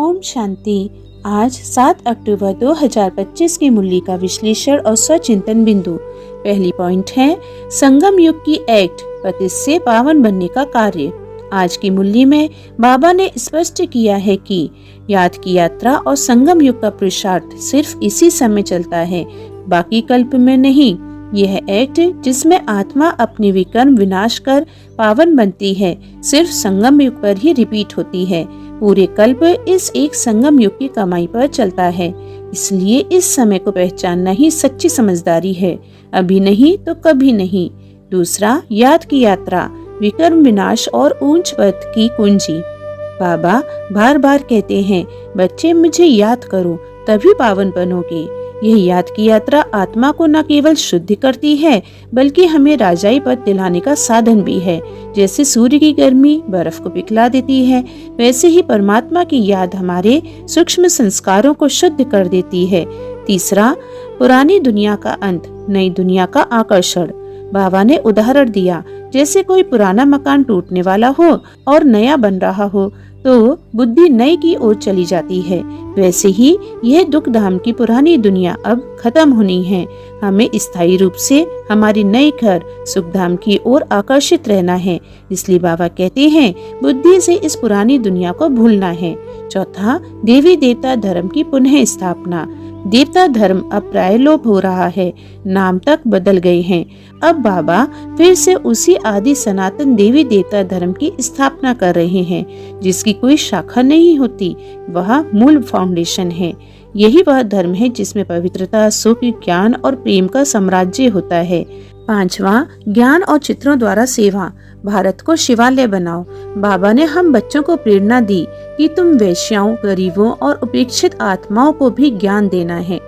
ओम शांति। आज 7 अक्टूबर 2025 की मुरली का विश्लेषण और स्वचिंतन बिंदु। पहली पॉइंट है संगम युग की एक्ट, पति से पावन बनने का कार्य। आज की मुरली में बाबा ने स्पष्ट किया है कि याद की यात्रा और संगम युग का पुरुषार्थ सिर्फ इसी समय चलता है, बाकी कल्प में नहीं। यह एक्ट जिसमें आत्मा अपने विकर्म विनाश कर पावन बनती है, सिर्फ संगम युग पर ही रिपीट होती है। पूरे कल्प इस एक संगम युग की कमाई पर चलता है, इसलिए इस समय को पहचानना ही सच्ची समझदारी है, अभी नहीं तो कभी नहीं। दूसरा, याद की यात्रा, विकर्म विनाश और ऊंच पद की कुंजी। बाबा बार बार कहते हैं, बच्चे मुझे याद करो तभी पावन बनोगे। यह याद की यात्रा आत्मा को न केवल शुद्ध करती है, बल्कि हमें राजाई पद दिलाने का साधन भी है। जैसे सूर्य की गर्मी बर्फ को पिघला देती है, वैसे ही परमात्मा की याद हमारे सूक्ष्म संस्कारों को शुद्ध कर देती है। तीसरा, पुरानी दुनिया का अंत, नई दुनिया का आकर्षण। बाबा ने उदाहरण दिया, जैसे कोई पुराना मकान टूटने वाला हो और नया बन रहा हो तो बुद्धि नई की ओर चली जाती है, वैसे ही यह दुख धाम की पुरानी दुनिया अब खत्म होनी है। हमें स्थायी रूप से हमारी नई घर सुख धाम की ओर आकर्षित रहना है। इसलिए बाबा कहते हैं, बुद्धि से इस पुरानी दुनिया को भूलना है। चौथा, देवी देवता धर्म की पुनः स्थापना। देवता धर्म अब प्राय लोप हो रहा है, नाम तक बदल गए हैं। अब बाबा फिर से उसी आदि सनातन देवी देवता धर्म की स्थापना कर रहे हैं, जिसकी कोई शाखा नहीं होती, वह मूल फाउंडेशन है। यही वह धर्म है जिसमें पवित्रता, सुख, ज्ञान और प्रेम का साम्राज्य होता है। पांचवा, ज्ञान और चित्रों द्वारा सेवा। भारत को शिवालय बनाओ। बाबा ने हम बच्चों को प्रेरणा दी कि तुम वैश्याओं, गरीबों और उपेक्षित आत्माओं को भी ज्ञान देना है।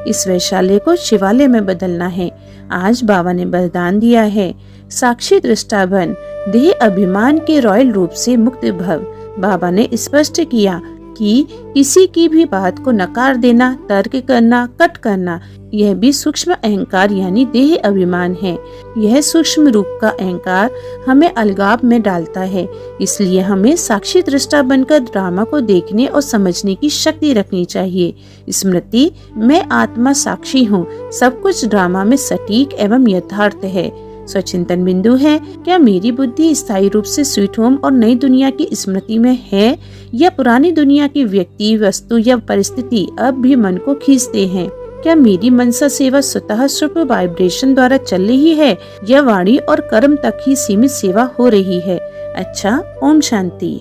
इस वैशाल्य को शिवालय में बदलना है। आज बाबा ने वरदान दिया है, साक्षी दृष्टा बन, देह अभिमान के रॉयल रूप से मुक्त भव। बाबा ने स्पष्ट किया कि किसी की भी बात को नकार देना, तर्क करना, कट करना, यह भी सूक्ष्म अहंकार यानी देह अभिमान है। यह सूक्ष्म रूप का अहंकार हमें अलगाव में डालता है, इसलिए हमें साक्षी दृष्टा बनकर ड्रामा को देखने और समझने की शक्ति रखनी चाहिए। स्मृति, मैं आत्मा साक्षी हूँ, सब कुछ ड्रामा में सटीक एवं यथार्थ है। स्वचिंतन बिंदु है, क्या मेरी बुद्धि स्थायी रूप से स्वीट होम और नई दुनिया की स्मृति में है, या पुरानी दुनिया की व्यक्ति, वस्तु या परिस्थिति अब भी मन को खींचते हैं? क्या मेरी मनसा सेवा स्वतः शुभ वाइब्रेशन द्वारा चल रही है, या वाणी और कर्म तक ही सीमित सेवा हो रही है? अच्छा, ओम शांति।